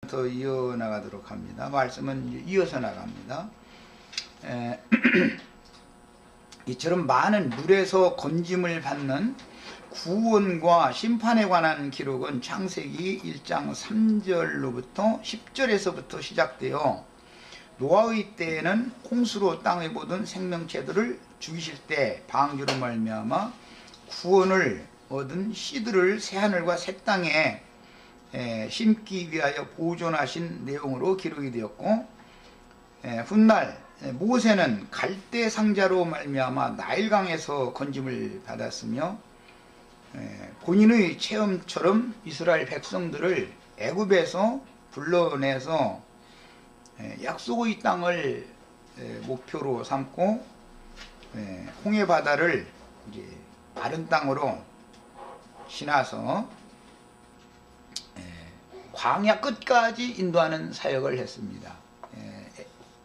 더 이어나가도록 합니다. 말씀은 이어서 나갑니다. 이처럼 많은 물에서 건짐을 받는 구원과 심판에 관한 기록은 창세기 1장 3절로부터 10절에서부터 시작되어 노아의 때에는 홍수로 땅에 모든 생명체들을 죽이실 때 방주로 말미암아 구원을 얻은 씨들을 새하늘과 새 땅에 심기 위하여 보존하신 내용으로 기록이 되었고, 훗날 모세는 갈대 상자로 말미암아 나일강에서 건짐을 받았으며, 본인의 체험처럼 이스라엘 백성들을 애굽에서 불러내서 약속의 땅을 목표로 삼고 홍해 바다를 이제 마른 땅으로 지나서 광야 끝까지 인도하는 사역을 했습니다.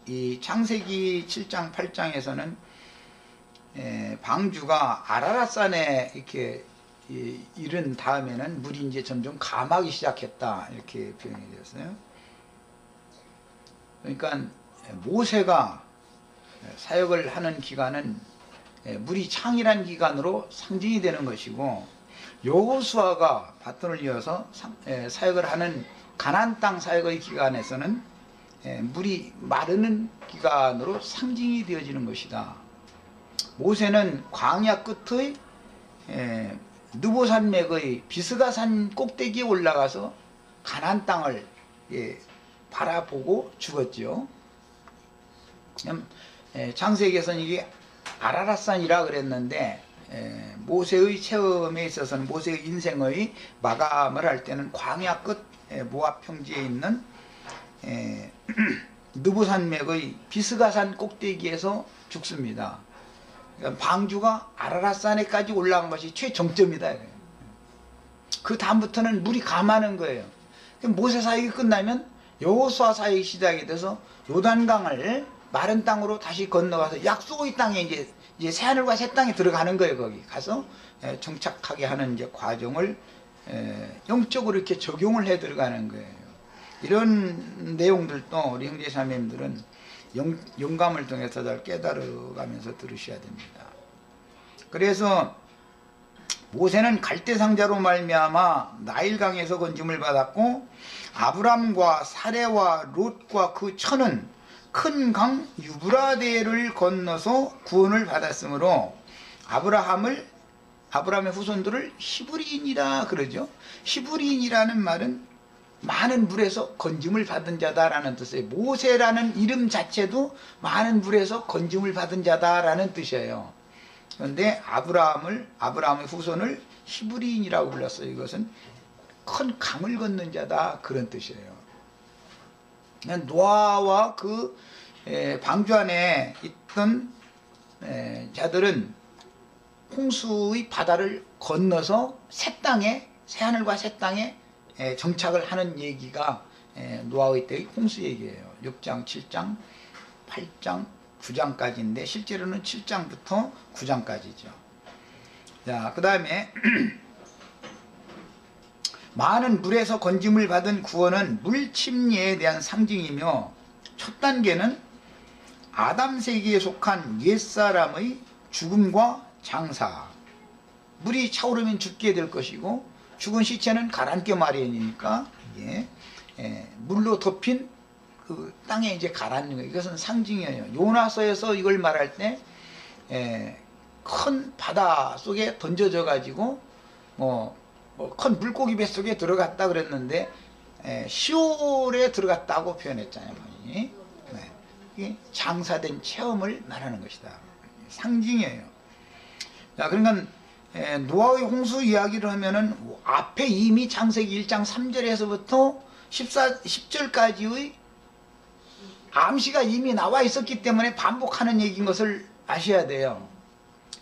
이 창세기 7장 8장에서는 방주가 아라랏산에 이렇게 이른 다음에는 물이 이제 점점 감하기 시작했다, 이렇게 표현이 되었어요. 그러니까 모세가 사역을 하는 기간은 물이 창이란 기간으로 상징이 되는 것이고, 여호수아가 바톤을 이어서 사역을 하는 가나안 땅 사역의 기간에서는 물이 마르는 기간으로 상징이 되어지는 것이다. 모세는 광야 끝의 느보산맥의 비스가산 꼭대기에 올라가서 가나안 땅을 바라보고 죽었죠. 창세기에서는 이게 아라랏산이라 그랬는데, 모세의 체험에 있어서는 모세의 인생의 마감을 할 때는 광야 끝 모압 평지에 있는 느보산맥의 비스가산 꼭대기에서 죽습니다. 그러니까 방주가 아라랏산에까지 올라간 것이 최정점이다. 그 다음부터는 물이 감하는 거예요. 모세 사역이 끝나면 여호수아 사역이 시작이 돼서 요단강을 마른 땅으로 다시 건너가서 약속의 땅에 이제 새하늘과 새 땅에 들어가는 거예요. 거기 가서 정착하게 하는 이제 과정을 영적으로 이렇게 적용을 해 들어가는 거예요. 이런 내용들도 우리 형제자매님들은 영감을 통해서 잘 깨달아가면서 들으셔야 됩니다. 그래서 모세는 갈대상자로 말미암아 나일강에서 건짐을 받았고, 아브람과 사레와 롯과 그 처는 큰 강 유브라데를 건너서 구원을 받았으므로 아브라함의 후손들을 히브리인이라 그러죠. 히브리인이라는 말은 많은 물에서 건짐을 받은 자다라는 뜻이에요. 모세라는 이름 자체도 많은 물에서 건짐을 받은 자다라는 뜻이에요. 그런데 아브라함의 후손을 히브리인이라고 불렀어요. 이것은 큰 강을 건넌 자다, 그런 뜻이에요. 노아와 그 방주 안에 있던 자들은 홍수의 바다를 건너서 새하늘과 새 땅에 정착을 하는 얘기가 노아의 때의 홍수 얘기예요. 6장, 7장, 8장, 9장까지인데 실제로는 7장부터 9장까지죠. 자, 그 다음에 많은 물에서 건짐을 받은 구원은 물 침례에 대한 상징이며, 첫 단계는 아담 세기에 속한 옛사람의 죽음과 장사, 물이 차오르면 죽게 될 것이고 죽은 시체는 가라앉게 마련이니까 물로 덮인 그 땅에 이제 가라앉는 거예요. 이것은 상징이에요. 요나서에서 이걸 말할 때 큰 바다 속에 던져져 가지고 큰 물고기 뱃속에 들어갔다 그랬는데 시올에 들어갔다고 표현했잖아요. 이게 장사된 체험을 말하는 것이다. 상징이에요. 자, 그러니까 노아의 홍수 이야기를 하면은 앞에 이미 창세기 1장 3절에서부터 10절까지의 암시가 이미 나와 있었기 때문에 반복하는 얘기인 것을 아셔야 돼요.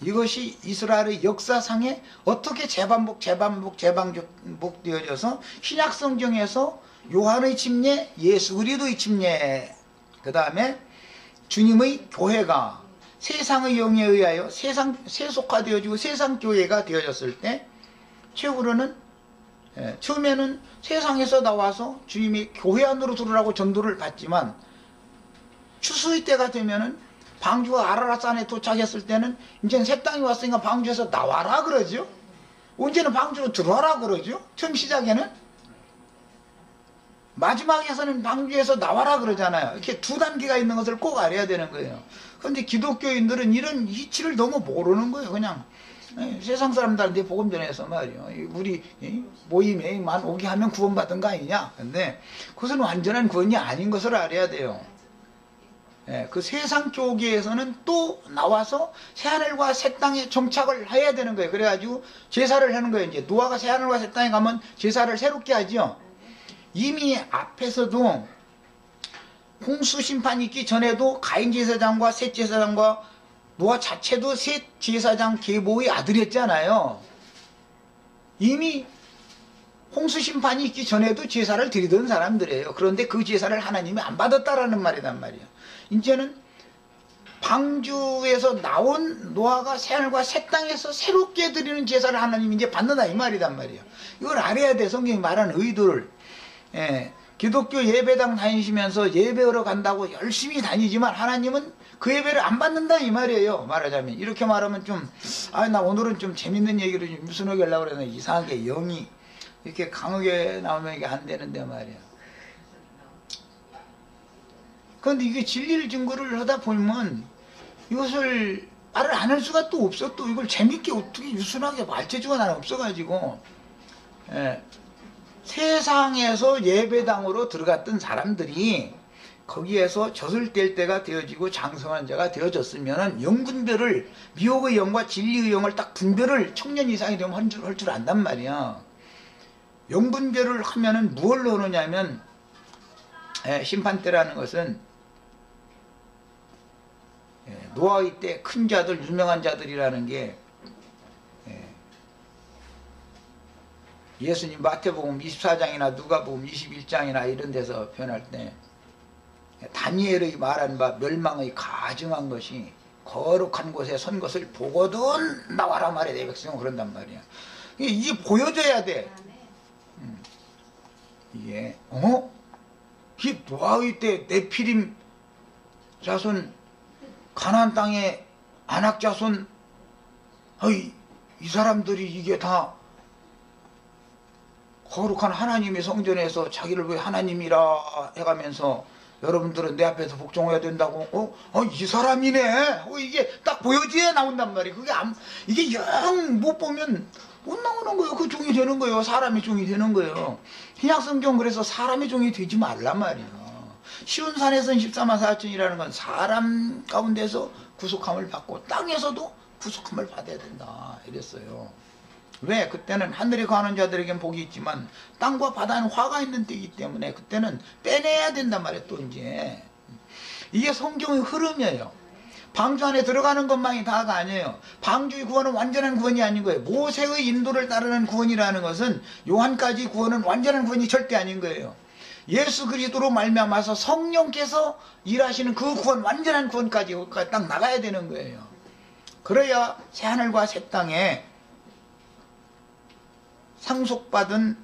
이것이 이스라엘의 역사상에 어떻게 재반복되어져서 신약성경에서 요한의 침례, 예수 그리스도의 침례, 그 다음에 주님의 교회가 세상의 영에 의하여 세속화되어지고 세상 교회가 되어졌을 때 최후로는 예, 처음에는 세상에서 나와서 주님이 교회 안으로 들어오라고 전도를 받지만 추수의 때가 되면은 방주가 아라랏산에 도착했을 때는 이제는 새 땅이 왔으니까 방주에서 나와라 그러죠. 언제는 방주로 들어와라 그러죠. 처음 시작에는. 마지막에서는 방주에서 나와라 그러잖아요. 이렇게 두 단계가 있는 것을 꼭 알아야 되는 거예요. 그런데 기독교인들은 이런 이치를 너무 모르는 거예요. 그냥 세상 사람들한테 복음 전해서 말이요. 우리 모임에만 오게 하면 구원받은 거 아니냐. 근데 그것은 완전한 구원이 아닌 것을 알아야 돼요. 그 세상 교계에서는 또 나와서 새하늘과 새 땅에 정착을 해야 되는 거예요. 그래가지고 제사를 하는 거예요. 이제 노아가 새하늘과 새 땅에 가면 제사를 새롭게 하죠. 이미 앞에서도 홍수 심판이 있기 전에도 가인 제사장과 셋 제사장과 노아 자체도 셋 제사장 계보의 아들이었잖아요. 이미 홍수 심판이 있기 전에도 제사를 드리던 사람들이에요. 그런데 그 제사를 하나님이 안 받았다라는 말이란 말이에요. 이제는 방주에서 나온 노아가 새하늘과 새 땅에서 새롭게 드리는 제사를 하나님이 이제 받는다 이 말이란 말이에요. 이걸 알아야 돼. 성경이 말하는 의도를. 기독교 예배당 다니시면서 예배하러 간다고 열심히 다니지만 하나님은 그 예배를 안 받는다 이 말이에요. 말하자면 이렇게 말하면 좀 나 오늘은 좀 재밌는 얘기를 좀 무슨하게 하려고 그러는데 이상하게 영이 이렇게 강하게 나오면 이게 안 되는데 말이야. 그런데 이게 진리를 증거를 하다 보면 이것을 말을 안 할 수가 또 없어. 또 이걸 재밌게 어떻게 유순하게 말재주가 나는 없어가지고 세상에서 예배당으로 들어갔던 사람들이 거기에서 젖을 뗄 때가 되어지고 장성한 자가 되어졌으면 영분별을 미혹의 영과 진리의 영을 딱 분별을 청년 이상이 되면 할 줄 안단 말이야. 영분별을 하면은 무엇을 하느냐면 심판 때라는 것은 노아의 때 큰 자들 유명한 자들이라는 게 예수님 마태복음 24장이나 누가복음 21장이나 이런 데서 표현할 때 다니엘의 말한 바 멸망의 가증한 것이 거룩한 곳에 선 것을 보거든 나와라 말이야. 내 백성은 그런단 말이야. 이게 보여줘야 돼. 이게 이게 노아의 때 네피림 자손 가나안 땅의 아낙 자손 이 사람들이 이게 다 거룩한 하나님의 성전에서 자기를 왜 하나님이라 해가면서 여러분들은 내 앞에서 복종해야 된다고 이 사람이네 이게 딱 보여줘야 나온단 말이에요. 그게 이게 영 못 보면 못 나오는 거예요. 그 종이 되는 거예요. 사람의 종이 되는 거예요. 신약성경 그래서 사람의 종이 되지 말란 말이에요. 쉬운 산에서는 14만 4천이라는 건 사람 가운데서 구속함을 받고 땅에서도 구속함을 받아야 된다 이랬어요. 왜? 그때는 하늘에 거하는 자들에겐 복이 있지만 땅과 바다는 화가 있는 때이기 때문에 그때는 빼내야 된단 말이에요. 또 이제 이게 성경의 흐름이에요. 방주 안에 들어가는 것만이 다가 아니에요. 방주의 구원은 완전한 구원이 아닌 거예요. 모세의 인도를 따르는 구원이라는 것은 요한까지 구원은 완전한 구원이 절대 아닌 거예요. 예수 그리스도로 말미암아서 성령께서 일하시는 그 구원, 완전한 구원까지 딱 나가야 되는 거예요. 그래야 새하늘과 새 땅에 상속받은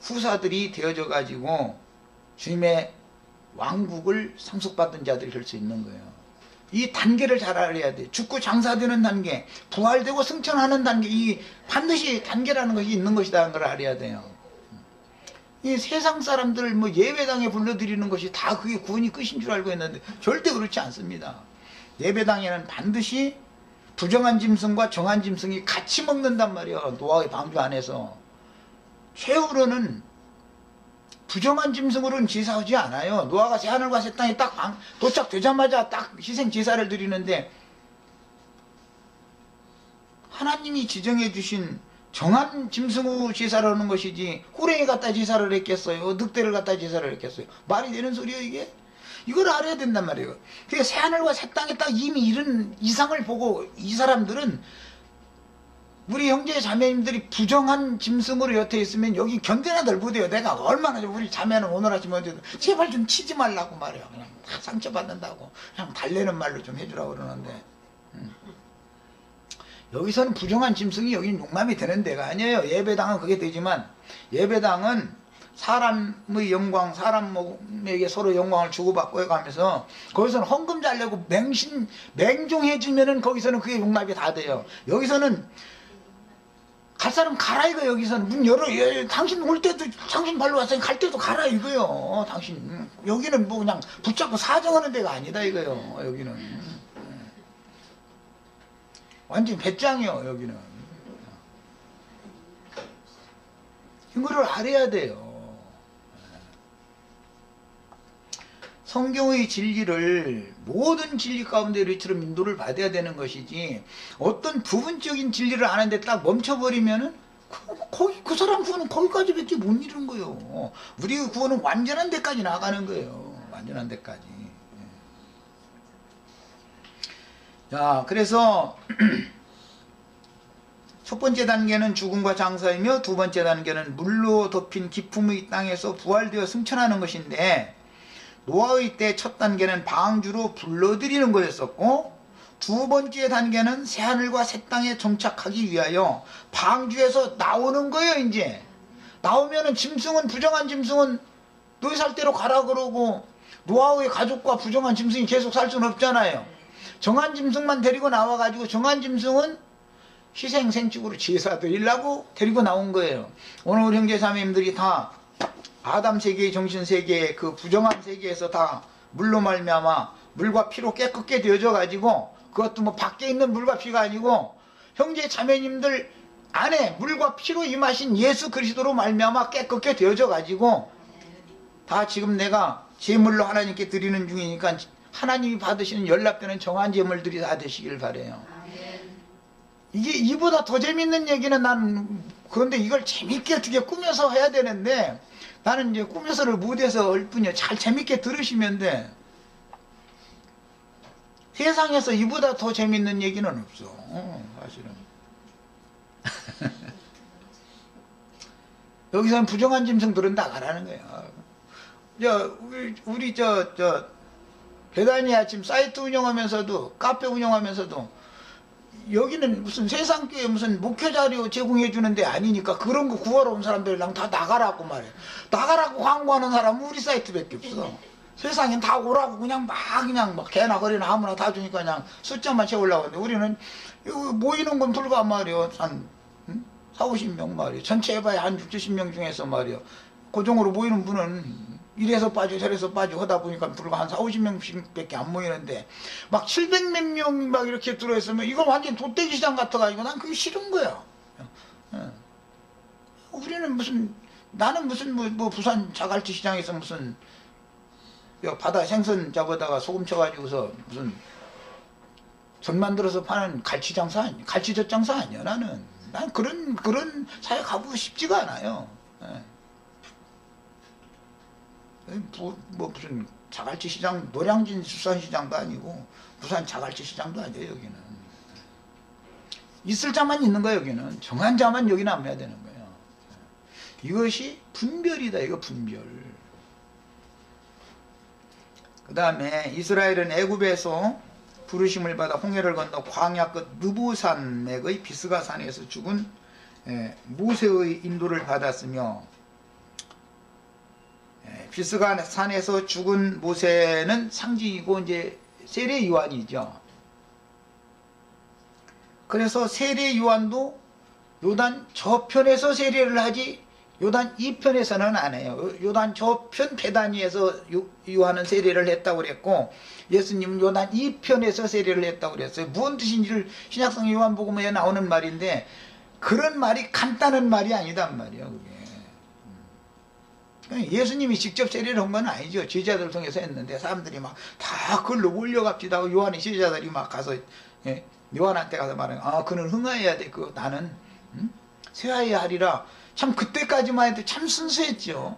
후사들이 되어져 가지고 주님의 왕국을 상속받은 자들이 될 수 있는 거예요. 이 단계를 잘 알아야 돼. 죽고 장사되는 단계, 부활되고 승천하는 단계, 이 반드시 단계라는 것이 있는 것이라는 걸 알아야 돼요. 이 세상 사람들을 예배당에 불러들이는 것이 다 그게 구원이 끝인 줄 알고 있는데 절대 그렇지 않습니다. 예배당에는 반드시 부정한 짐승과 정한 짐승이 같이 먹는단 말이에요. 노아의 방주 안에서. 최후로는 부정한 짐승으로는 제사하지 않아요. 노아가 새하늘과 새 땅에 딱 도착되자마자 딱 희생 제사를 드리는데 하나님이 지정해 주신 정한 짐승으로 제사를 하는 것이지 호랭이 갖다 제사를 했겠어요? 늑대를 갖다 제사를 했겠어요? 말이 되는 소리예요 이게? 이걸 알아야 된단 말이에요. 그러니까 새하늘과 새 땅에 딱 이미 이런 이상을 보고 이 사람들은 우리 형제 자매님들이 부정한 짐승으로 여태 있으면 여기 견디나 넓으대요. 내가 얼마나 우리 자매는 오늘 아침에 어제도 제발 좀 치지 말라고 말해요. 그냥 다 상처받는다고 그냥 달래는 말로 좀 해주라고 그러는데 여기서는 부정한 짐승이 여기는 용납이 되는 데가 아니에요. 예배당은 그게 되지만 예배당은 사람의 영광, 사람에게 서로 영광을 주고받고 해가면서 거기서는 헌금 잘 내고 맹종해주면은 거기서는 그게 용납이 다 돼요. 여기서는 갈 사람 가라 이거. 여기서는 문 열어. 당신 올 때도 당신 발로 왔으니 갈 때도 가라 이거요. 당신 여기는 뭐 그냥 붙잡고 사정하는 데가 아니다 이거요. 여기는 완전 배짱이요. 여기는 이거를 알아야 돼요. 성경의 진리를 모든 진리 가운데 이처럼 인도를 받아야 되는 것이지, 어떤 부분적인 진리를 아는데 딱 멈춰버리면은 그 사람 구원은 거기까지밖에 못 이루는 거예요. 우리의 구원은 완전한 데까지 나가는 거예요. 완전한 데까지. 자, 그래서 첫 번째 단계는 죽음과 장사이며 두 번째 단계는 물로 덮인 기품의 땅에서 부활되어 승천하는 것인데, 노아의 때 첫 단계는 방주로 불러들이는 거였었고, 두 번째 단계는 새하늘과 새 땅에 정착하기 위하여 방주에서 나오는 거예요. 이제 나오면은 짐승은, 부정한 짐승은 너희 살 대로 가라 그러고, 노아의 가족과 부정한 짐승이 계속 살 수는 없잖아요. 정한 짐승만 데리고 나와가지고, 정한 짐승은 희생생축으로 제사 드리려고 데리고 나온 거예요. 오늘 우리 형제자매님들이 다 아담 세계의 정신 세계의 그 부정한 세계에서 다 물로 말미암아 물과 피로 깨끗게 되어져 가지고, 그것도 뭐 밖에 있는 물과 피가 아니고 형제 자매님들 안에 물과 피로 임하신 예수 그리스도로 말미암아 깨끗게 되어져 가지고, 다 지금 내가 제물로 하나님께 드리는 중이니까 하나님이 받으시는 연락되는 정한 제물들이 다 되시길 바래요. 이게 이보다 더 재밌는 얘기는 난, 그런데 이걸 재밌게 어떻게 꾸며서 해야 되는데, 나는 이제 꾸며서를 못해서 얼뿐이야. 잘 재밌게 들으시면 돼. 세상에서 이보다 더 재밌는 얘기는 없어. 사실은. 여기서는 부정한 짐승들은 다 가라는 거야. 우리 배단이 아침 사이트 운영하면서도, 카페 운영하면서도, 여기는 무슨 세상교회 무슨 목회 자료 제공해 주는데 아니니까 그런 거 구하러 온 사람들이랑 다 나가라고 말해. 나가라고 광고하는 사람은 우리 사이트밖에 없어. 세상엔 다 오라고 그냥 막 개나 허리나 아무나 다 주니까 그냥 숫자만 채우려고 하는데, 우리는 모이는 건 불과 말이요. 한 40-50명 말이요. 전체 해봐야 한 60-70명 중에서 말이요. 고정으로 모이는 분은 이래서 빠져 저래서 빠져 하다 보니까 불과 한 40-50명밖에 안 모이는데, 막 700몇 명 막 이렇게 들어있으면 이거 완전 돗대기 시장 같아가지고 난 그게 싫은 거야. 우리는 나는 무슨 뭐 부산 자갈치 시장에서 무슨 바다 생선 잡아다가 소금 쳐가지고서 무슨 전 만들어서 파는 갈치장사 아니야. 갈치젓 장사 아니야. 난 그런 사회 가고 싶지가 않아요. 뭐 무슨 자갈치 시장, 노량진 수산시장도 아니고 부산 자갈치 시장도 아니에요. 여기는 있을 자만 있는 거예요. 여기는 정한 자만 여기 남아야 되는 거예요. 이것이 분별이다. 이거 분별. 그 다음에 이스라엘은 애굽에서 부르심을 받아 홍해를 건너 광야 끝 느보산맥의 비스가산에서 죽은 모세의 인도를 받았으며, 비스가산에서 죽은 모세는 상징이고 이제 세례 요한이죠. 그래서 세례 요한도 요단 저편에서 세례를 하지 요단 이편에서는 안 해요. 요단 저편 베다니에서 요한은 세례를 했다고 그랬고, 예수님은 요단 이편에서 세례를 했다고 그랬어요. 무슨 뜻인지를 신약성 요한복음에 나오는 말인데, 그런 말이 간단한 말이 아니단 말이에요. 그게 예수님이 직접 세례를 한 건 아니죠. 제자들을 통해서 했는데, 사람들이 막 다 글로 올려갑시다 하고 요한의 제자들이 막 가서 요한한테 가서 말해요. 아, 그는 흥하여야 돼. 나는 쇠하여야 하리라. 참 그때까지만 해도 참 순수했죠.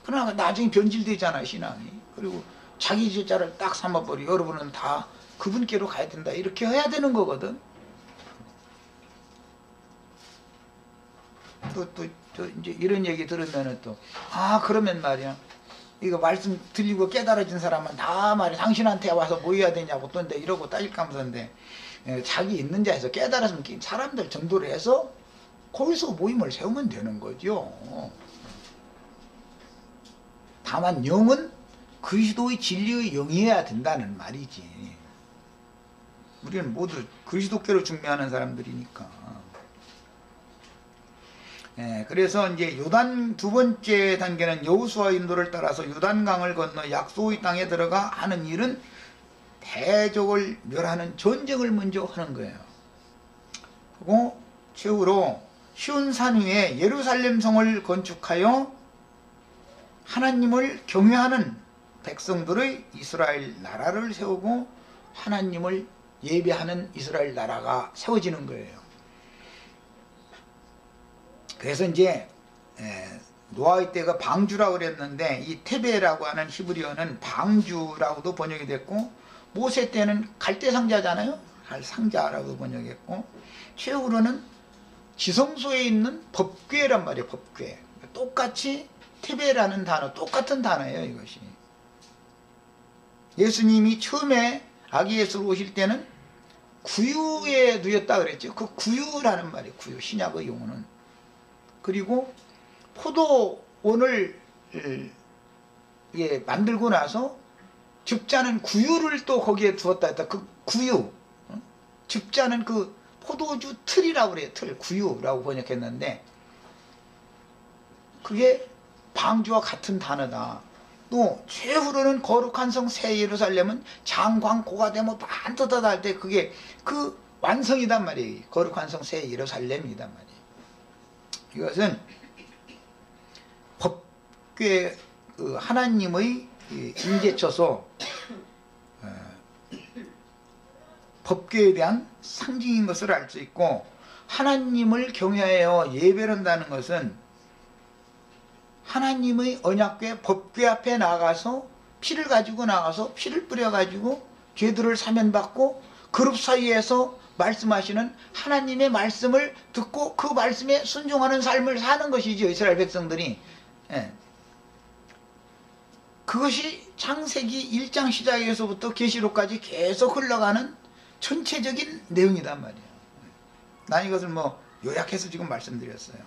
그러나 나중에 변질되잖아요, 신앙이. 그리고 자기 제자를 딱 삼아버리고 여러분은 다 그분께로 가야 된다. 이렇게 해야 되는 거거든. 또 이제 이런 얘기 들으면은 또, 그러면 말이야, 이거 말씀 들리고 깨달아진 사람은 다 말이야 당신한테 와서 모여야 되냐고 또 이러고 따질까 하면서인데, 자기 있는 자에서 깨달았으면 사람들 전도를 해서 거기서 모임을 세우면 되는 거죠. 다만 영은 그리스도의 진리의 영이어야 된다는 말이지. 우리는 모두 그리스도께로 중매하는 사람들이니까. 그래서 이제 요단 두 번째 단계는 여호수아 인도를 따라서 요단강을 건너 약속의 땅에 들어가 하는 일은 대적을 멸하는 전쟁을 먼저 하는 거예요. 그리고 최후로 시온 산 위에 예루살렘 성을 건축하여 하나님을 경외하는 백성들의 이스라엘 나라를 세우고 하나님을 예배하는 이스라엘 나라가 세워지는 거예요. 그래서 이제 노아의 때가 방주라고 그랬는데 이 테베라고 하는 히브리어는 방주라고도 번역이 됐고, 모세 때는 갈대상자잖아요. 갈상자라고 번역했고, 최후로는 지성소에 있는 법궤란 말이에요. 법궤. 똑같이 테베라는 단어, 똑같은 단어예요. 이것이. 예수님이 처음에 아기 예수로 오실 때는 구유에 누였다 그랬죠. 그 구유라는 말이에요. 구유, 신약의 용어는. 그리고 포도원을 만들고 나서 죽자는 구유를 또 거기에 두었다 했다. 그 구유, 죽자는 그 포도주 틀이라고 그래요. 틀, 구유라고 번역했는데 그게 방주와 같은 단어다. 또 최후로는 거룩한 성 새 예루살렘은 장광고가 되면 반듯하다 할 때 그게 그 완성이단 말이에요. 거룩한 성 새 예루살렘이단 말이에요. 이것은 법궤, 하나님의 임재처소, 법궤에 대한 상징인 것을 알 수 있고, 하나님을 경외하여 예배를 한다는 것은 하나님의 언약궤 법궤 앞에 나가서 피를 가지고 나가서 피를 뿌려가지고 죄들을 사면받고 그룹 사이에서 말씀하시는 하나님의 말씀을 듣고 그 말씀에 순종하는 삶을 사는 것이죠. 이스라엘 백성들이. 그것이 창세기 1장 시작에서부터 계시록까지 계속 흘러가는 전체적인 내용이단 말이에요. 난 이것을 요약해서 지금 말씀드렸어요.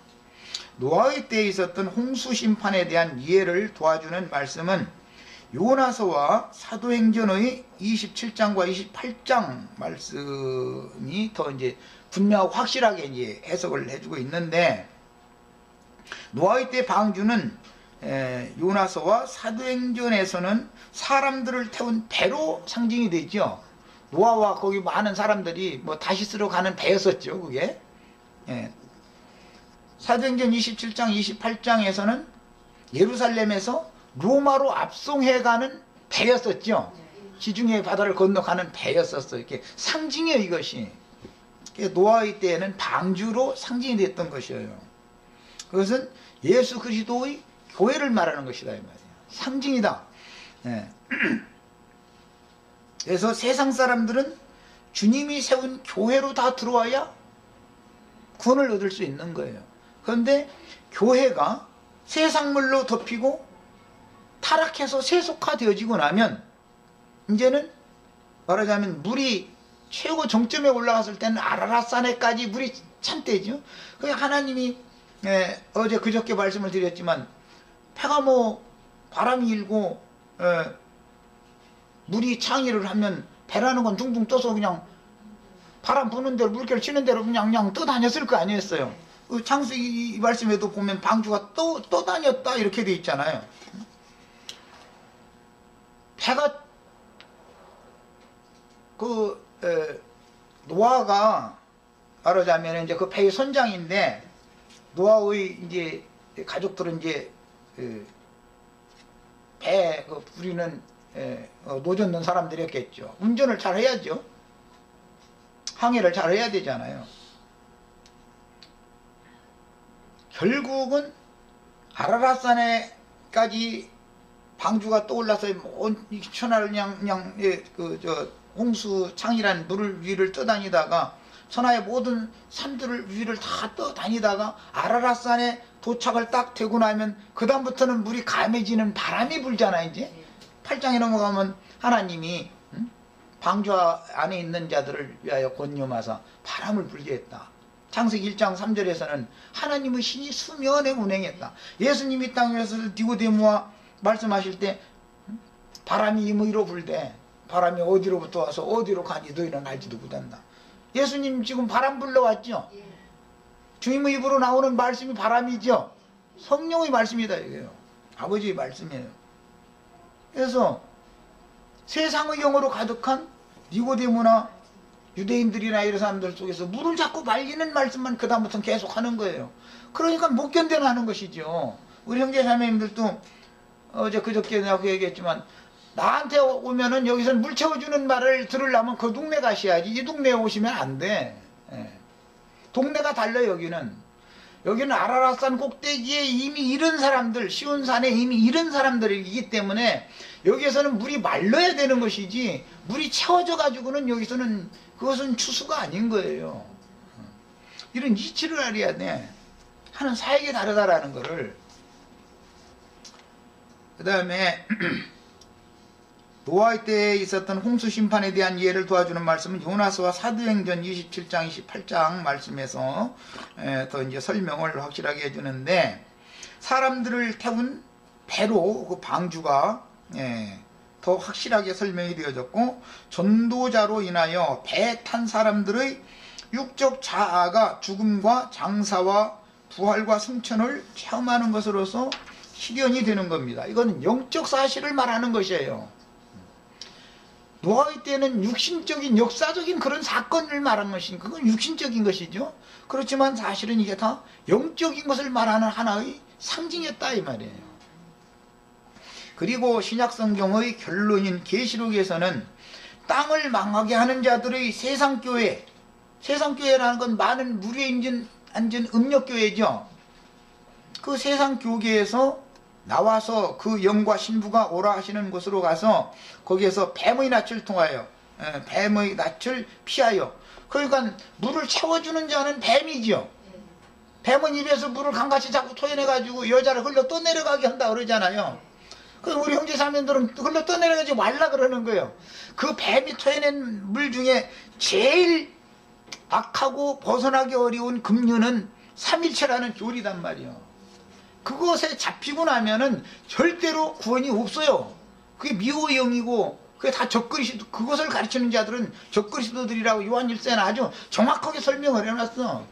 노아의 때에 있었던 홍수 심판에 대한 이해를 도와주는 말씀은 요나서와 사도행전의 27장과 28장 말씀이 더 이제 분명하고 확실하게 이제 해석을 해주고 있는데, 노아의 때 방주는 요나서와 사도행전에서는 사람들을 태운 배로 상징이 되죠. 노아와 거기 많은 사람들이 다시스로 가는 배였었죠, 그게. 사도행전 27장, 28장에서는 예루살렘에서 로마로 압송해가는 배였었죠. 지중해 바다를 건너가는 배였었어요. 이렇게 상징이에요, 이것이. 노아의 때에는 방주로 상징이 됐던 것이에요. 그것은 예수 그리스도의 교회를 말하는 것이다, 이 말이에요. 상징이다. 그래서 세상 사람들은 주님이 세운 교회로 다 들어와야 구원을 얻을 수 있는 거예요. 그런데 교회가 세상물로 덮이고 타락해서 세속화되어지고 나면 이제는 말하자면 물이 최고 정점에 올라갔을 때는 아라랏산에까지 물이 찬대죠. 그게 하나님이 어제 그저께 말씀을 드렸지만 해가 바람이 일고 물이 창의를 하면 배라는 건 둥둥 떠서 그냥 바람 부는 대로 물결 치는 대로 그냥 떠다녔을 거 아니었어요. 그 창세기 말씀에도 보면 방주가 떠다녔다 이렇게 돼 있잖아요. 배가 노아가 말하자면 이제 그 배의 선장인데, 노아의 이제 가족들은 이제 배 부리는 노젓 넣은 사람들이었겠죠. 운전을 잘 해야죠. 항해를 잘 해야 되잖아요. 결국은 아라랏산에까지 방주가 떠올라서 천하를 그냥 홍수 창이란 물을 위를 떠다니다가 천하의 모든 산들을 위를 다 떠다니다가 아라랏산에 도착을 딱 되고 나면 그 다음부터는 물이 감해지는 바람이 불잖아요. 이제 8장에 넘어가면 하나님이 방주 안에 있는 자들을 위하여 권념하사 바람을 불게 했다. 창세기 1장 3절에서는 하나님의 신이 수면에 운행했다. 예수님이 땅에서 니고데모와 말씀하실 때 바람이 임의로 불되 바람이 어디로부터 와서 어디로 가니 너희는 알지도 못한다. 예수님 지금 바람 불러왔죠. 주님의 입으로 나오는 말씀이 바람이죠. 성령의 말씀이다 이게요. 아버지의 말씀이에요. 그래서 세상의 영으로 가득한 니고데모나 유대인들이나 이런 사람들 속에서 물을 자꾸 말리는 말씀만 그 다음부터는 계속 하는 거예요. 그러니까 못 견뎌나는 것이죠. 우리 형제 자매님들도 어제 그저께 내가 그 얘기했지만 나한테 오면은 여기서는 물 채워주는 말을 들으려면 그 동네 가셔야지 이 동네에 오시면 안 돼. 동네가 달라. 여기는 아라랏산 꼭대기에 이미 이른 사람들, 시온산에 이미 이른 사람들이기 때문에 여기에서는 물이 말라야 되는 것이지 물이 채워져 가지고는 여기서는 그것은 추수가 아닌 거예요. 이런 이치를 알아야 돼. 하는 사역이 다르다라는 거를. 그 다음에 노아의 때에 있었던 홍수 심판에 대한 이해를 도와주는 말씀은 요나스와 사도행전 27장 28장 말씀에서 더 이제 설명을 확실하게 해주는데, 사람들을 태운 배로 그 방주가 더 확실하게 설명이 되어졌고, 전도자로 인하여 배에 탄 사람들의 육적 자아가 죽음과 장사와 부활과 승천을 체험하는 것으로서 실현이 되는 겁니다. 이건 영적 사실을 말하는 것이에요. 노아의 때는 육신적인 역사적인 그런 사건을 말하는 것이니까 그건 육신적인 것이죠. 그렇지만 사실은 이게 다 영적인 것을 말하는 하나의 상징이었다 이 말이에요. 그리고 신약성경의 결론인 계시록에서는 땅을 망하게 하는 자들의 세상교회, 세상교회라는 건 많은 무리에 앉은 음력교회죠. 그 세상교계에서 나와서 그 영과 신부가 오라 하시는 곳으로 가서 거기에서 뱀의 낯을 통하여 뱀의 낯을 피하여, 그러니까 물을 채워주는 자는 뱀이죠. 뱀은 입에서 물을 강같이 자꾸 토해내가지고 여자를 흘러 떠내려가게 한다 그러잖아요. 그럼 우리 형제 자매들은 흘러 떠내려가지 말라 그러는 거예요. 그 뱀이 토해낸 물 중에 제일 악하고 벗어나기 어려운 급류는 삼일체라는 교리단 말이에요. 그것에 잡히고 나면은 절대로 구원이 없어요. 그게 미호의 영이고 그게 다 적그리스도, 그것을 가르치는 자들은 적그리스도들이라고 요한 1서에는 아주 정확하게 설명을 해놨어.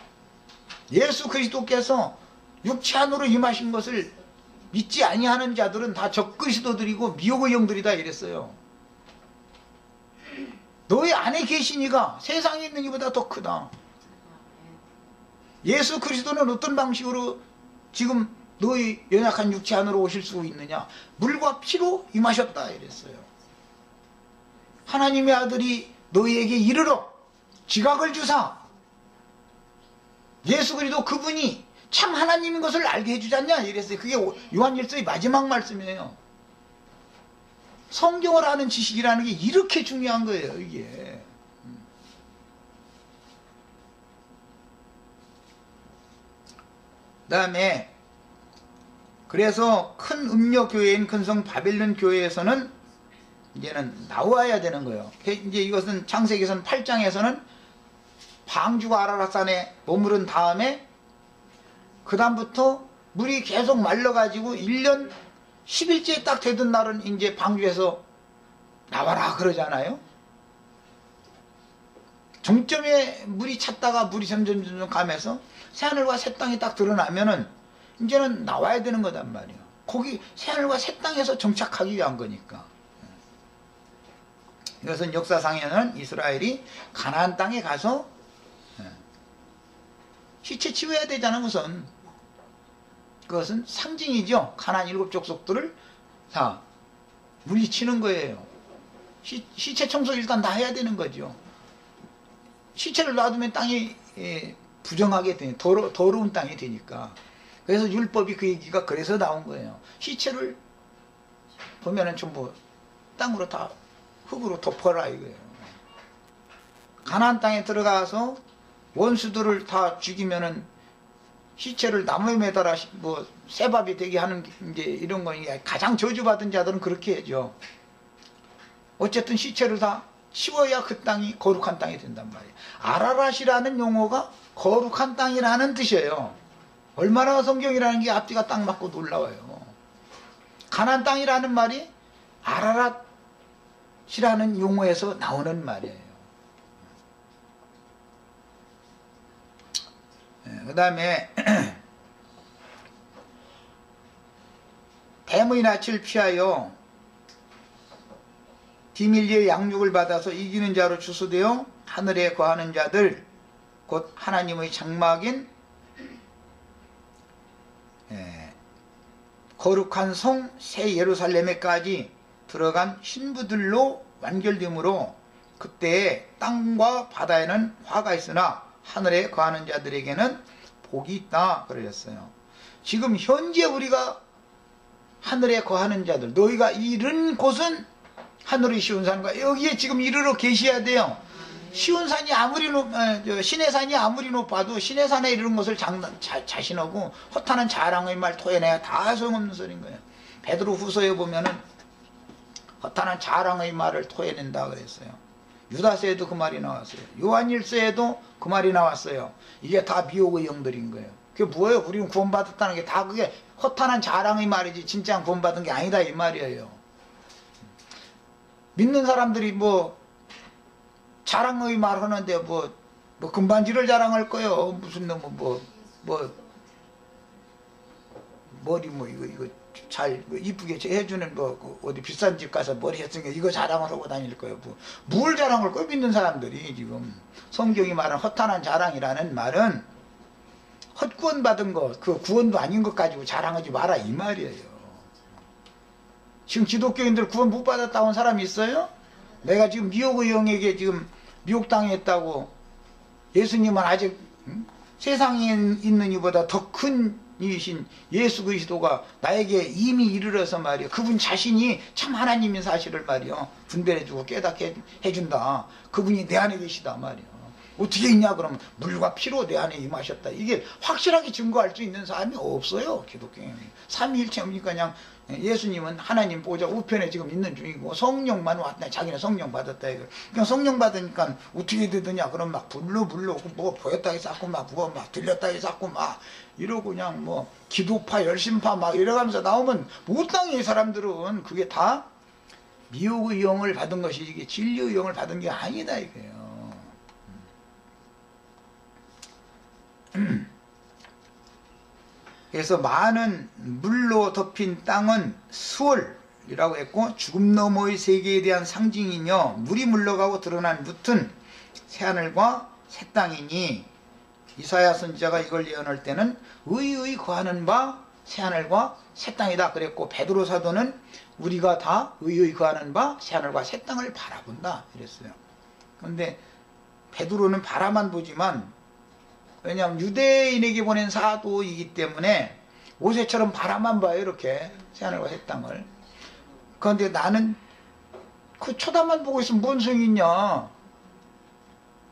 예수 그리스도께서 육체 안으로 임하신 것을 믿지 아니하는 자들은 다 적그리스도들이고 미혹의 영들이다 이랬어요. 너희 안에 계신 이가 세상에 있는 이보다 더 크다. 예수 그리스도는 어떤 방식으로 지금 너희 연약한 육체 안으로 오실 수 있느냐? 물과 피로 임하셨다 이랬어요. 하나님의 아들이 너희에게 이르러 지각을 주사 예수 그리스도 그분이 참 하나님인 것을 알게 해주지 않냐 이랬어요. 그게 요한 1서의 마지막 말씀이에요. 성경을 아는 지식이라는 게 이렇게 중요한 거예요. 이게 그 다음에 그래서 큰 음력교회인 큰성 바벨론 교회에서는 이제는 나와야 되는 거예요. 이제 이것은 창세기선 8장에서는 방주가 아라랏산에 머무른 다음에 그 다음부터 물이 계속 말라가지고 1년 10일째 딱 되던 날은 이제 방주에서 나와라 그러잖아요. 정점에 물이 찼다가 물이 점점 가면서 새하늘과 새 땅이 딱 드러나면은 이제는 나와야 되는 거단 말이에요. 거기 새하늘과 새 땅에서 정착하기 위한 거니까. 이것은 역사상에는 이스라엘이 가나안 땅에 가서 시체 치워야 되잖아 우선. 그것은 상징이죠. 가나안 7 족속들을 다 물리치는 거예요. 시체 청소 일단 다 해야 되는 거죠. 시체를 놔두면 땅이 부정하게 되니 더러운 땅이 되니까. 그래서 율법이 그 얘기가 그래서 나온 거예요. 시체를 보면은 전부 땅으로 다 흙으로 덮어라 이거예요. 가나안 땅에 들어가서 원수들을 다 죽이면은 시체를 나무에 매달아 뭐 쇠밥이 되게 하는 이제 이런 거 가장 저주받은 자들은 그렇게 해죠. 어쨌든 시체를 다 치워야 그 땅이 거룩한 땅이 된단 말이에요. 아라랏이라는 용어가 거룩한 땅이라는 뜻이에요. 얼마나 성경이라는 게 앞뒤가 딱 맞고 놀라워요. 가나안 땅이라는 말이 아라랏이라는 용어에서 나오는 말이에요. 그 다음에 뱀의 낯을 피하여 비밀리에 양육을 받아서 이기는 자로 추수되어 하늘에 거하는 자들 곧 하나님의 장막인 거룩한 성 새 예루살렘에까지 들어간 신부들로 완결되므로 그때에 땅과 바다에는 화가 있으나 하늘에 거하는 자들에게는 복이 있다 그러셨어요. 지금 현재 우리가 하늘에 거하는 자들, 너희가 이른 곳은 하늘의 시온산과 여기에 지금 이르러 계셔야 돼요. 시온산이 아무리 시내산이 아무리 높아도 시내산에 이르는 것을 자신하고 허탄한 자랑의 말 토해내야 다 소용없는 소리인 거예요. 베드로 후서에 보면은 허탄한 자랑의 말을 토해낸다 그랬어요. 유다서에도 그 말이 나왔어요. 요한일서에도 그 말이 나왔어요. 이게 다 미혹의 영들인 거예요. 그게 뭐예요? 우리는 구원받았다는 게 다 그게 허탄한 자랑의 말이지 진짜 구원받은 게 아니다 이 말이에요. 믿는 사람들이 뭐 자랑의 말 하는데 뭐 금반지를 자랑할 거예요. 무슨 머리 이거 잘 이쁘게 해주는 어디 비싼 집 가서 머리 했으니까 이거 자랑을 하고 다닐 거예요. 뭘 자랑할 거예요? 믿는 사람들이 지금 성경이 말하는 허탄한 자랑이라는 말은 헛구원 받은 것, 그 구원도 아닌 것 가지고 자랑하지 마라 이 말이에요. 지금 기독교인들 구원 못 받았다 온 사람이 있어요? 내가 지금 미혹의 영에게 지금 미혹당했다고 예수님은 아직 세상에 있는 이보다 더 큰 이신 예수 그리스도가 나에게 이미 이르러서 말이야. 그분 자신이 참 하나님인 사실을 말이야. 분별해주고 깨닫게 해준다. 그분이 내 안에 계시다 말이야. 어떻게 있냐 그러면 물과 피로 내 안에 임하셨다. 이게 확실하게 증거할 수 있는 사람이 없어요. 기독교인이. 삼위일체니까 그냥 예수님은 하나님 보좌 우편에 지금 있는 중이고 성령만 왔다. 자기는 성령 받았다. 이거. 그냥 성령 받으니까 어떻게 되더냐 그럼 막 불로 뭐 보였다 해서 쌓고 막 들렸다 해서 쌓고 막 이러고 그냥 뭐 기도파 열심파 막 이래가면서 나오면 못당해. 이 사람들은 그게 다 미혹의 영을 받은 것이 이게 진리의 영을 받은 게 아니다 이거예요. 그래서 많은 물로 덮인 땅은 수월이라고 했고 죽음 너머의 세계에 대한 상징이며 물이 물러가고 드러난 묻은 새하늘과 새 땅이니 이사야 선지자가 이걸 예언할 때는 의의 거하는 바 새하늘과 새 땅이다 그랬고 베드로 사도는 우리가 다 의의 거하는 바 새하늘과 새 땅을 바라본다 이랬어요. 그런데 베드로는 바라만 보지만 왜냐하면 유대인에게 보낸 사도이기 때문에 모세처럼 바라만 봐요. 이렇게 새하늘과 새 땅을. 그런데 나는 그 쳐다만 보고 있으면 뭔 소용이 있냐.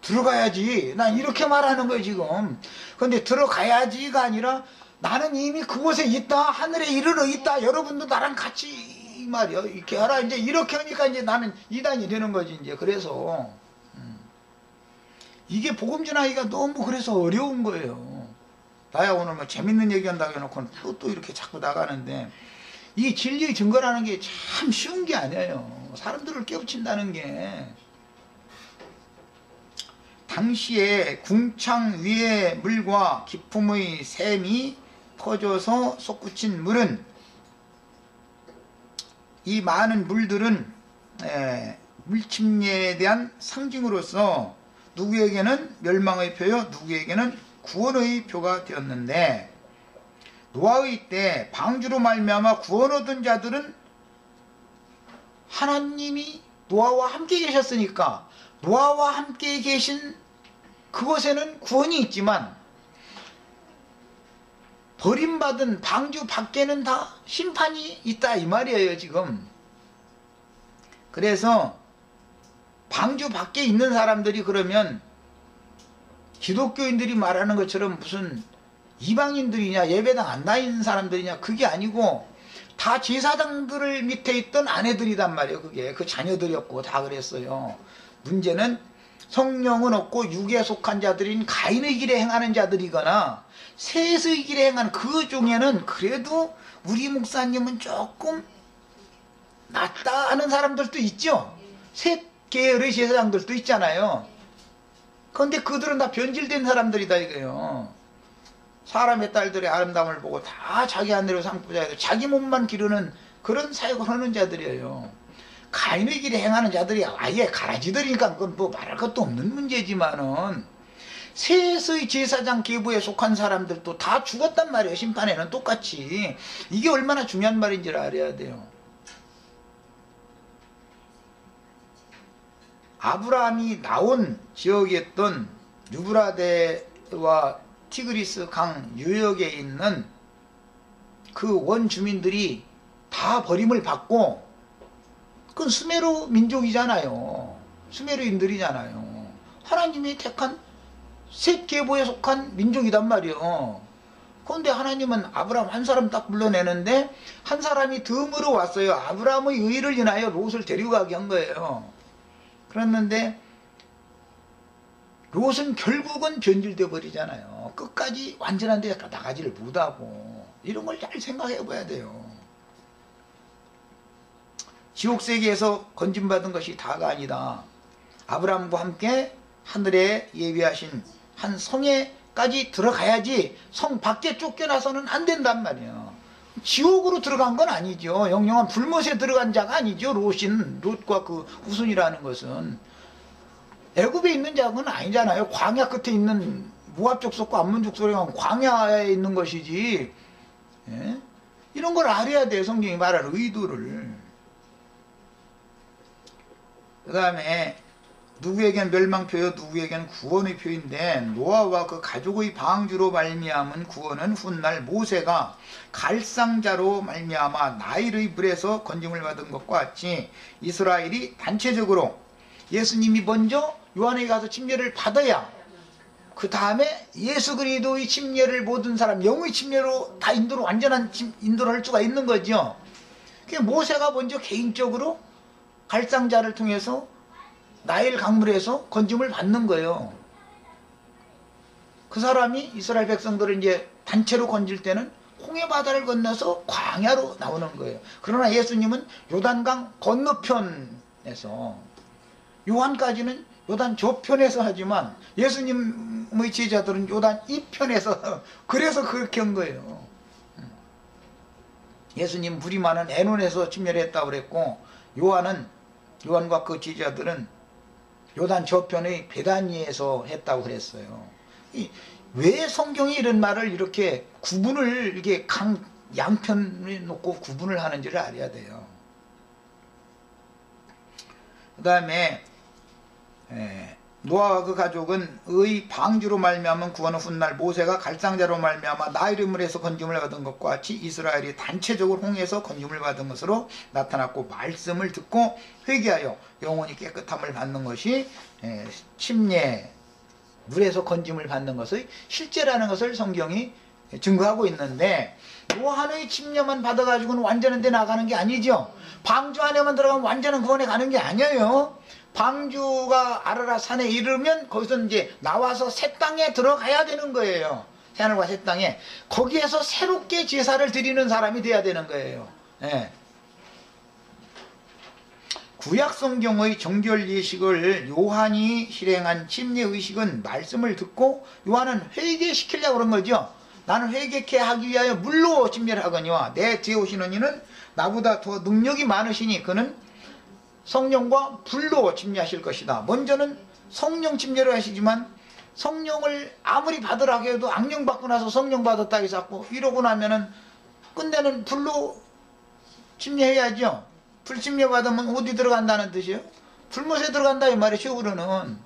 들어가야지. 난 이렇게 말하는 거예요 지금. 그런데 들어가야지가 아니라 나는 이미 그곳에 있다. 하늘에 이르러 있다. 여러분도 나랑 같이 이 말이야. 이렇게 하라. 이제 이렇게 하니까 이제 나는 이단이 되는 거지 이제. 그래서 이게 복음 전하기가 너무 그래서 어려운 거예요. 나야 오늘 뭐 재밌는 얘기 한다고 해놓고 또 이렇게 자꾸 나가는데 이 진리의 증거라는 게 참 쉬운 게 아니에요. 사람들을 깨우친다는 게. 당시에 궁창 위에 물과 기품의 샘이 퍼져서 솟구친 물은 이 많은 물들은 물침례에 대한 상징으로서 누구에게는 멸망의 표요 누구에게는 구원의 표가 되었는데 노아의 때 방주로 말미암아 구원 얻은 자들은 하나님이 노아와 함께 계셨으니까 노아와 함께 계신 그곳에는 구원이 있지만 버림받은 방주 밖에는 다 심판이 있다 이 말이에요 지금. 그래서 방주 밖에 있는 사람들이 그러면 기독교인들이 말하는 것처럼 무슨 이방인들이냐 예배당 안 다니는 사람들이냐 그게 아니고 다 제사장들 밑에 있던 아내들이단 말이에요. 그게 그 자녀들이었고 다 그랬어요. 문제는 성령은 없고 육에 속한 자들인 가인의 길에 행하는 자들이거나 셋의 길에 행하는 그 중에는 그래도 우리 목사님은 조금 낫다 하는 사람들도 있죠. 셋 계열의 제사장들도 있잖아요. 그런데 그들은 다 변질된 사람들이다 이거예요. 사람의 딸들의 아름다움을 보고 다 자기 안대로 삼고자 자기 몸만 기르는 그런 사역을 하는 자들이에요. 가인의 길에 행하는 자들이 아예 가라지들이니까 그건 뭐 말할 것도 없는 문제지만은 셋의 제사장 계보에 속한 사람들도 다 죽었단 말이에요. 심판에는 똑같이. 이게 얼마나 중요한 말인지를 알아야 돼요. 아브라함이 나온 지역이었던 유브라데와 티그리스 강 유역에 있는 그 원주민들이 다 버림을 받고, 그건 수메르 민족이잖아요. 수메르인들이잖아요. 하나님이 택한 셋 계보에 속한 민족이단 말이에요. 그런데 하나님은 아브라함 한 사람 딱 불러내는데 한 사람이 덤으로 왔어요. 아브라함의 의를 인하여 롯을 데리고 가게 한 거예요. 그랬는데 롯은 결국은 변질되어 버리잖아요. 끝까지 완전한 데 나가지를 못하고. 이런 걸 잘 생각해 봐야 돼요. 지옥세계에서 건진받은 것이 다가 아니다. 아브라함과 함께 하늘에 예비하신 한 성에까지 들어가야지 성 밖에 쫓겨나서는 안 된단 말이에요. 지옥으로 들어간 건 아니죠. 영영한 불못에 들어간 자가 아니죠. 롯과 그 후손이라는 것은 애굽에 있는 자는 아니잖아요. 광야 끝에 있는 모압 족속과 암몬 족속이랑 광야에 있는 것이지. 예? 이런 걸 알아야 돼요. 성경이 말할 의도를. 그 다음에 누구에겐 멸망표요 누구에겐 구원의 표인데, 노아와 그 가족의 방주로 말미암은 구원은 훗날 모세가 갈상자로 말미암아 나일의 물에서 건짐을 받은 것과 같이 이스라엘이 단체적으로 예수님이 먼저 요한에게 가서 침례를 받아야 그 다음에 예수 그리스도의 침례를 모든 사람 영의 침례로 다 완전한 인도를 할 수가 있는 거죠. 모세가 먼저 개인적으로 갈상자를 통해서 나일 강물에서 건짐을 받는 거예요. 그 사람이 이스라엘 백성들을 이제 단체로 건질 때는 홍해 바다를 건너서 광야로 나오는 거예요. 그러나 예수님은 요단강 건너편에서, 요한까지는 요단 저편에서 하지만 예수님의 제자들은 요단 이편에서 그래서 그렇게 한 거예요. 예수님 물이 많은 애논에서 침례를 했다고 그랬고, 요한과 그 제자들은 요단 저편의 베다니에서 했다고 그랬어요. 왜 성경이 이런 말을 이렇게 구분을 이렇게 양편에 놓고 구분을 하는지를 알아야 돼요. 그 다음에 노아와 그 가족은 의 방주로 말미암은 구원은 훗날 모세가 갈상자로 말미암아 나일의 물에서 건짐을 받은 것과 같이 이스라엘이 단체적으로 홍해에서 건짐을 받은 것으로 나타났고, 말씀을 듣고 회개하여 영혼이 깨끗함을 받는 것이 침례 물에서 건짐을 받는 것의 실제라는 것을 성경이 증거하고 있는데, 요한의 침례만 받아가지고는 완전한 데 나가는 게 아니죠. 방주 안에만 들어가면 완전한 구원에 가는 게 아니에요. 방주가 아라랏 산에 이르면 거기서 이제 나와서 새 땅에 들어가야 되는 거예요. 새하늘과 새 땅에. 거기에서 새롭게 제사를 드리는 사람이 돼야 되는 거예요. 예. 구약 성경의 정결 예식을 요한이 실행한 침례 의식은 말씀을 듣고 요한은 회개시키려고 그런 거죠. 나는 회개케 하기 위하여 물로 침례를 하거니와 내 뒤에 오시는 이는 나보다 더 능력이 많으시니 그는 성령과 불로 침례하실 것이다. 먼저는 성령 침례를 하시지만 성령을 아무리 받으라 해도 악령 받고 나서 성령 받았다 해서 이러고 나면은 끝내는 불로 침례해야죠. 불 침례 받으면 어디 들어간다는 뜻이에요? 불못에 들어간다 이 말이죠. 그러는.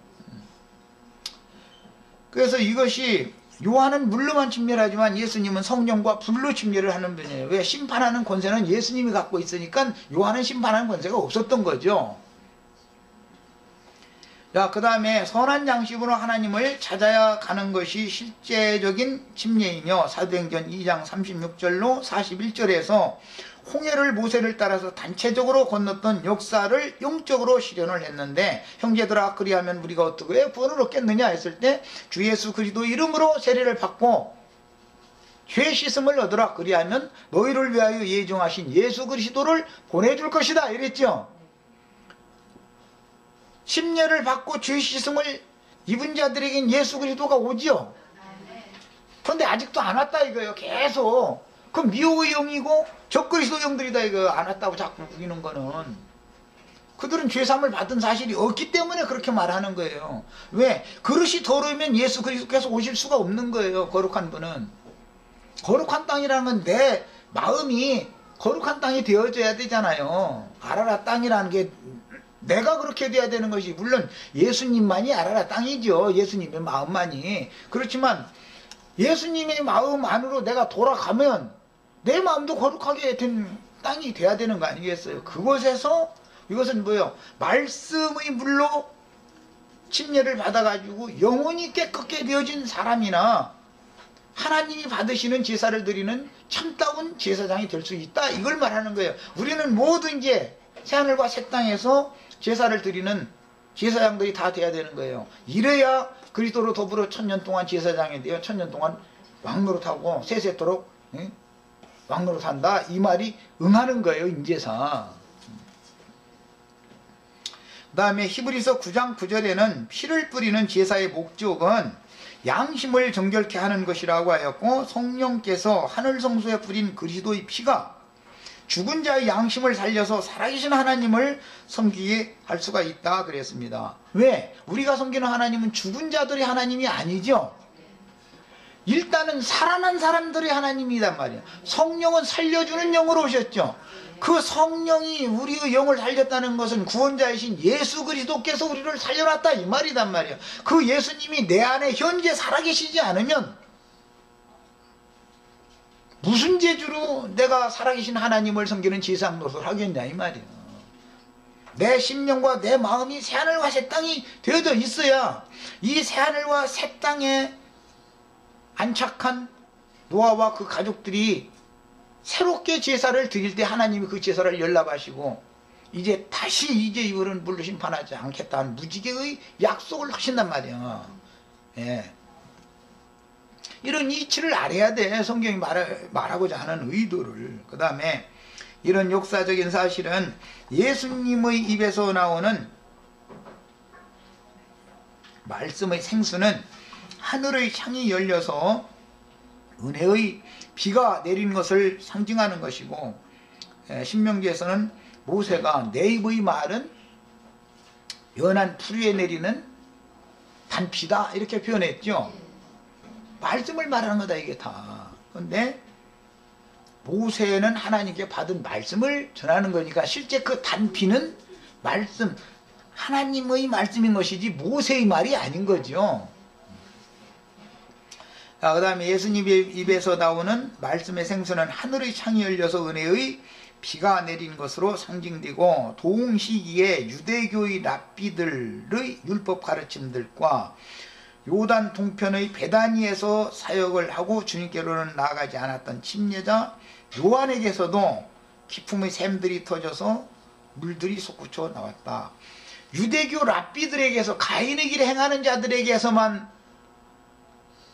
그래서 이것이 요한은 물로만 침례를 하지만 예수님은 성령과 불로 침례를 하는 분이에요. 왜? 심판하는 권세는 예수님이 갖고 있으니까 요한은 심판하는 권세가 없었던 거죠. 자, 그 다음에 선한 양심으로 하나님을 찾아야 가는 것이 실제적인 침례이며 사도행전 2장 36절로 41절에서 홍해를 모세를 따라서 단체적으로 건넜던 역사를 영적으로 실현을 했는데, 형제들아 그리하면 우리가 어떻게 구원을 얻겠느냐 했을 때 주 예수 그리스도 이름으로 세례를 받고 죄 씻음을 얻으라. 그리하면 너희를 위하여 예정하신 예수 그리스도를 보내줄 것이다 이랬죠. 침례를 받고 죄 씻음을 입은 자들에겐 예수 그리스도가 오지요. 그런데 아직도 안 왔다 이거예요. 계속 그 미혹의 영이고 적그리스도 영들이다 이거. 안 왔다고 자꾸 우기는 거는 그들은 죄사함을 받은 사실이 없기 때문에 그렇게 말하는 거예요. 왜? 그릇이 더러우면 예수 그리스도께서 오실 수가 없는 거예요. 거룩한 분은. 거룩한 땅이라는 건 내 마음이 거룩한 땅이 되어져야 되잖아요. 아라라 땅이라는 게 내가 그렇게 돼야 되는 것이, 물론 예수님만이 아라라 땅이죠. 예수님의 마음만이. 그렇지만 예수님의 마음 안으로 내가 돌아가면 내 마음도 거룩하게 된 땅이 돼야 되는 거 아니겠어요? 그곳에서 이것은 뭐예요? 말씀의 물로 침례를 받아가지고 영혼이 깨끗게 되어진 사람이나 하나님이 받으시는 제사를 드리는 참다운 제사장이 될 수 있다, 이걸 말하는 거예요. 우리는 모두 이제 새하늘과 새 땅에서 제사를 드리는 제사장들이 다 돼야 되는 거예요. 이래야 그리스도로 더불어 1000년 동안 제사장이 되어 1000년 동안 왕노릇하고 세세토록 왕노릇한다, 이 말이 응하는 거예요. 인제사. 그 다음에 히브리서 9장 9절에는 피를 뿌리는 제사의 목적은 양심을 정결케 하는 것이라고 하였고, 성령께서 하늘 성소에 뿌린 그리스도의 피가 죽은 자의 양심을 살려서 살아계신 하나님을 섬기게 할 수가 있다 그랬습니다. 왜? 우리가 섬기는 하나님은 죽은 자들의 하나님이 아니죠. 일단은 살아난 사람들의 하나님이란 말이에요. 성령은 살려주는 영으로 오셨죠. 그 성령이 우리의 영을 살렸다는 것은 구원자이신 예수 그리스도께서 우리를 살려놨다 이 말이단 말이에요. 그 예수님이 내 안에 현재 살아계시지 않으면 무슨 재주로 내가 살아계신 하나님을 섬기는 제사장 노릇을 하겠냐 이 말이에요. 내 심령과 내 마음이 새하늘과 새 땅이 되어져 있어야 이 새하늘과 새 땅에 안착한 노아와 그 가족들이 새롭게 제사를 드릴 때 하나님이 그 제사를 연락하시고 이제 다시 이제 이거는 물로 심판하지 않겠다는 무지개의 약속을 하신단 말이에요. 예. 이런 이치를 알아야 돼. 성경이 말하고자 하는 의도를. 그 다음에 이런 역사적인 사실은 예수님의 입에서 나오는 말씀의 생수는 하늘의 창이 열려서 은혜의 비가 내린 것을 상징하는 것이고, 신명기에서는 모세가 내 입의 말은 연한 풀 위에 내리는 단비다 이렇게 표현했죠. 말씀을 말하는 거다 이게 다. 그런데 모세는 하나님께 받은 말씀을 전하는 거니까 실제 그 단비는 말씀, 하나님의 말씀인 것이지 모세의 말이 아닌 거죠. 그 다음에 예수님의 입에서 나오는 말씀의 생수는 하늘의 창이 열려서 은혜의 비가 내린 것으로 상징되고, 동시기에 유대교의 랍비들의 율법 가르침들과 요단 동편의 베다니에서 사역을 하고 주님께로는 나아가지 않았던 침례자 요한에게서도 기품의 샘들이 터져서 물들이 솟구쳐 나왔다. 유대교 랍비들에게서, 가인의 길을 행하는 자들에게서만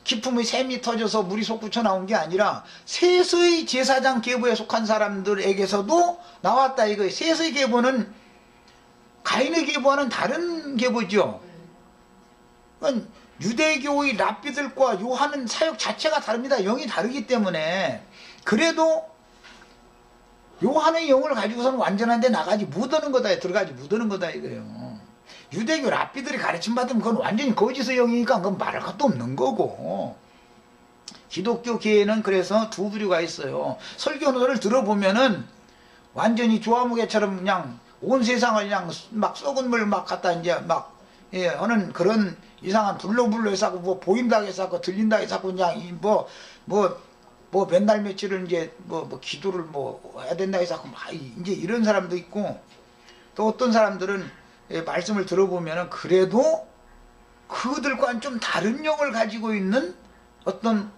기품의 샘이 터져서 물이 솟구쳐 나온 게 아니라 세서의 제사장 계보에 속한 사람들에게서도 나왔다 이거예요. 세서의 계보는 가인의 계보와는 다른 계보죠. 그러니까 유대교의 랍비들과 요한은 사역 자체가 다릅니다. 영이 다르기 때문에. 그래도 요한의 영을 가지고서는 완전한 데 나가지 못하는 거다, 들어가지 못하는 거다 이거예요. 유대교 랍비들이 가르침 받으면 그건 완전히 거짓의 영이니까 그건 말할 것도 없는 거고, 기독교 계에는 그래서 두 부류가 있어요. 설교를 들어보면은 완전히 조화무게처럼 그냥 온 세상을 그냥 막 썩은 물 막 갖다 이제 막 하는 그런 이상한 불로불로 해서 뭐 보인다 해서 들린다 해서 그냥 뭐 맨날 며칠을 이제 뭐 기도를 뭐 해야 된다 해서 막 이제 이런 사람도 있고, 또 어떤 사람들은 말씀을 들어보면은 그래도 그들과는 좀 다른 영을 가지고 있는 어떤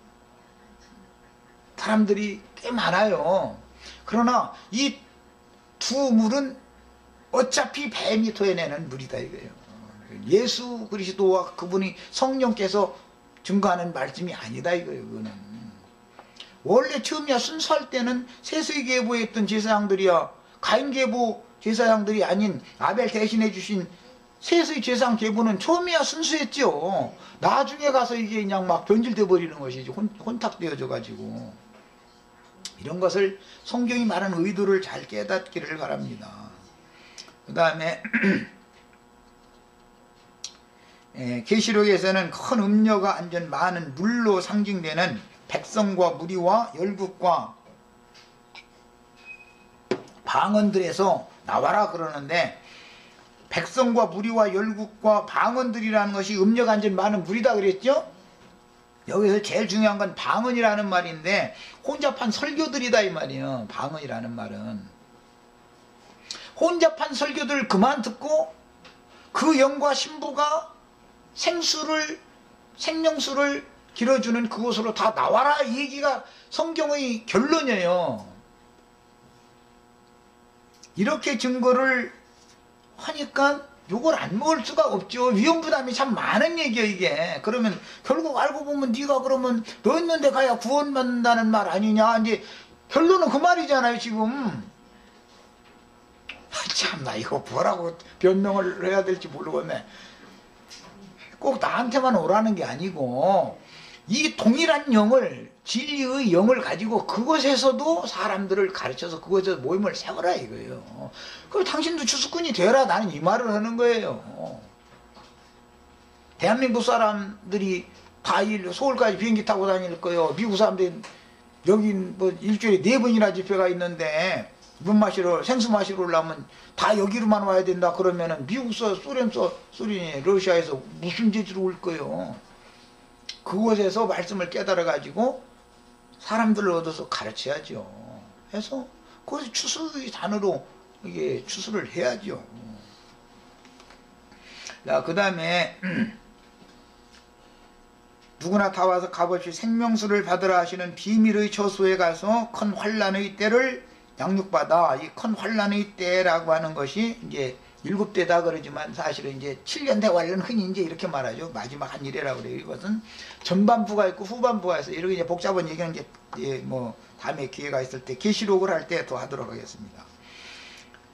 사람들이 꽤 많아요. 그러나 이 두 물은 어차피 뱀이 토해내는 물이다 이거예요. 예수 그리스도와 그분이 성령께서 증거하는 말씀이 아니다 이거예요. 그거는 원래 처음이야 순수할 때는 세수의 계보에 있던 제사장들이야 가인 계보 제사장들이 아닌 아벨 대신해 주신 세수의 제사장 계보는 처음이야 순수했죠. 나중에 가서 이게 그냥 막 변질돼 버리는 것이지 혼탁되어져 가지고. 이런 것을 성경이 말하는 의도를 잘 깨닫기를 바랍니다. 그 다음에 계시록에서는 큰 음녀가 앉은 많은 물로 상징되는 백성과 무리와 열국과 방언들에서 나와라 그러는데, 백성과 무리와 열국과 방언들이라는 것이 음녀가 앉은 많은 무리다 그랬죠? 여기서 제일 중요한 건 방언이라는 말인데 혼잡한 설교들이다 이 말이에요. 방언이라는 말은 혼잡한 설교들 그만 듣고 그 영과 신부가 생명수를 길어주는 그곳으로 다 나와라 이 얘기가 성경의 결론이에요. 이렇게 증거를 하니까 요걸 안 먹을 수가 없죠. 위험부담이 참 많은 얘기예요 이게. 그러면 결국 알고 보면 네가 그러면 너 있는데 가야 구원받는다는 말 아니냐. 이제 결론은 그 말이잖아요 지금. 참나 이거 뭐라고 변명을 해야 될지 모르겠네. 꼭 나한테만 오라는 게 아니고 이 동일한 영을, 진리의 영을 가지고 그곳에서도 사람들을 가르쳐서 그곳에서 모임을 세워라 이거예요. 그럼 당신도 주수꾼이 되라, 나는 이 말을 하는 거예요. 대한민국 사람들이 다 서울까지 비행기 타고 다닐 거예요. 미국 사람들이 여기 뭐 일주일에 4번이나 집회가 있는데 물 마시러, 생수 마시러 오려면 다 여기로만 와야 된다 그러면은 미국서, 소련이 러시아에서 무슨 재주로 올 거예요. 그곳에서 말씀을 깨달아 가지고 사람들을 얻어서 가르쳐야죠. 해서 거기서 추수의 단어로 이게 추수를 해야죠. 그 다음에 누구나 다 와서 값없이 생명수를 받으라 하시는 비밀의 처소에 가서 큰 환난의 때를 양육받아. 이 큰 환난의 때라고 하는 것이 이제 7대다 그러지만 사실은 이제 7년 대환란 흔히 이제 이렇게 말하죠. 마지막 한 일이라고 그래요. 이것은 전반부가 있고 후반부가 있어요. 이렇게 이제 복잡한 얘기는 이제 뭐 다음에 기회가 있을 때 계시록을 할 때 더 하도록 하겠습니다.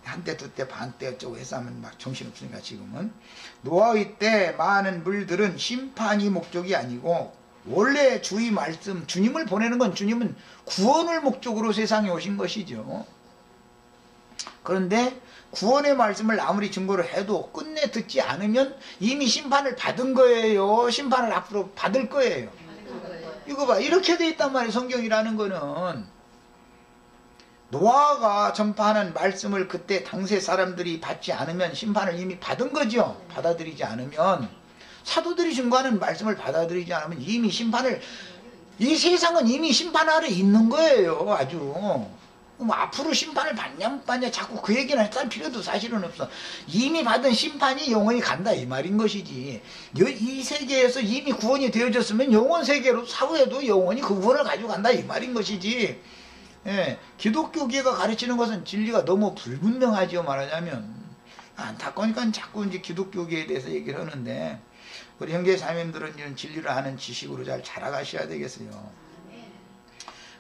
한때, 두때, 반때 어쩌고 해서 하면 막 정신없으니까 지금은. 노아의 때 많은 물들은 심판이 목적이 아니고 원래 주의 말씀, 주님을 보내는 건 주님은 구원을 목적으로 세상에 오신 것이죠. 그런데 구원의 말씀을 아무리 증거를 해도 끝내 듣지 않으면 이미 심판을 받은 거예요. 심판을 앞으로 받을 거예요. 이거 봐, 이렇게 돼 있단 말이에요. 성경이라는 거는. 노아가 전파하는 말씀을 그때 당세 사람들이 받지 않으면 심판을 이미 받은 거죠. 받아들이지 않으면, 사도들이 증거하는 말씀을 받아들이지 않으면 이미 심판을, 이 세상은 이미 심판 아래 있는 거예요. 아주 뭐 앞으로 심판을 받냐 못 받냐 자꾸 그 얘기는 할 필요도 사실은 없어. 이미 받은 심판이 영원히 간다 이 말인 것이지. 이 세계에서 이미 구원이 되어졌으면 영원 세계로 사후에도 영원히 그 구원을 가지고 간다 이 말인 것이지. 예, 기독교계가 가르치는 것은 진리가 너무 불분명하죠. 말하자면 안타까우니까 자꾸 이제 기독교계에 대해서 얘기를 하는데, 우리 형제 자매님들은 이런 진리를 아는 지식으로 잘 자라가셔야 되겠어요.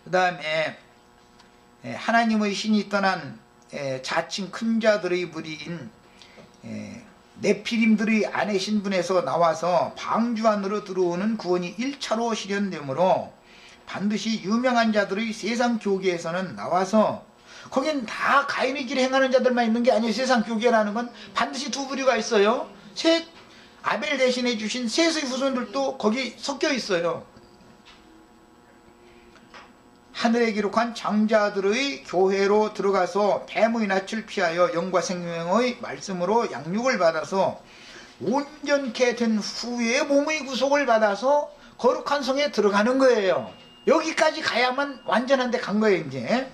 그 다음에 하나님의 신이 떠난 자칭 큰 자들의 무리인 네피림들의 아내 신분에서 나와서 방주 안으로 들어오는 구원이 1차로 실현되므로 반드시 유명한 자들의 세상 교계에서는 나와서, 거긴 다 가인의 길을 행하는 자들만 있는 게 아니에요. 세상 교계라는 건 반드시 두 부류가 있어요. 아벨 대신해 주신 셋의 후손들도 거기 섞여 있어요. 하늘에 기록한 장자들의 교회로 들어가서 뱀의 낯을 피하여 영과 생명의 말씀으로 양육을 받아서 온전케 된 후에 몸의 구속을 받아서 거룩한 성에 들어가는 거예요. 여기까지 가야만 완전한 데 간 거예요. 이제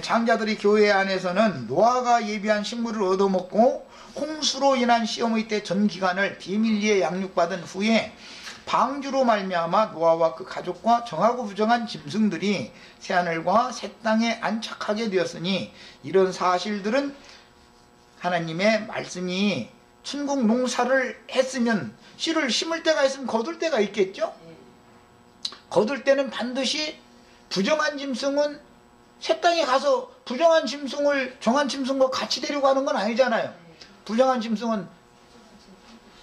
장자들의 교회 안에서는 노아가 예비한 식물을 얻어먹고 홍수로 인한 시험의 때 전 기간을 비밀리에 양육받은 후에 방주로 말미암아 노아와 그 가족과 정하고 부정한 짐승들이 새하늘과 새 땅에 안착하게 되었으니 이런 사실들은 하나님의 말씀이 천국 농사를 했으면 씨를 심을 때가 있으면 거둘 때가 있겠죠. 거둘 때는 반드시 부정한 짐승은 새 땅에 가서 부정한 짐승을 정한 짐승과 같이 데려가는 건 아니잖아요. 부정한 짐승은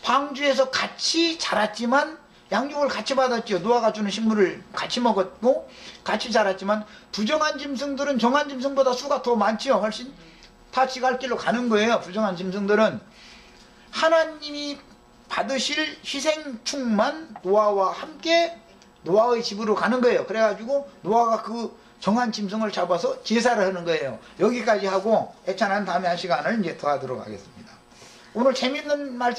방주에서 같이 자랐지만 양육을 같이 받았죠. 노아가 주는 식물을 같이 먹었고 같이 자랐지만 부정한 짐승들은 정한 짐승보다 수가 더 많지요. 훨씬 다 지갈 길로 가는 거예요. 부정한 짐승들은 하나님이 받으실 희생충만 노아와 함께 노아의 집으로 가는 거예요. 그래가지고 노아가 그 정한 짐승을 잡아서 제사를 하는 거예요. 여기까지 하고 애찬한 다음에 한 시간을 이제 더 하도록 하겠습니다. 오늘 재밌는 말씀